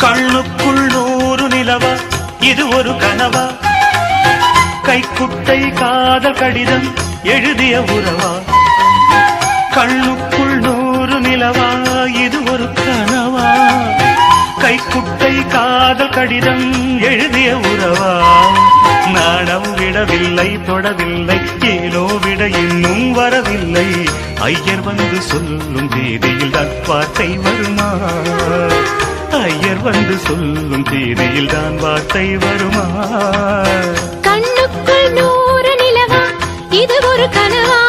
கண்ணுக்குள் 100 நிலவா இது ஒரு கனவா கைக்குட்டை காதல் கடிதம் எழுதிய உறவா கண்ணுக்குள் 100 நிலவா இது ஒரு கனவா கைக்குட்டை காதல் கடிதம் எழுதிய உறவா நாணம் விடவில்லை தொடவில்லை ஏனோ விட இன்னும் வரவில்லை ஐயர் வந்து சொல்லும் தேதியில் தான் வார்த்தை வருமா ஐயர் வந்து சொல்லும் தேதியில் தான் வார்த்தை வருமா கண்ணுக்குள் 100 நிலவா இது ஒரு கனவா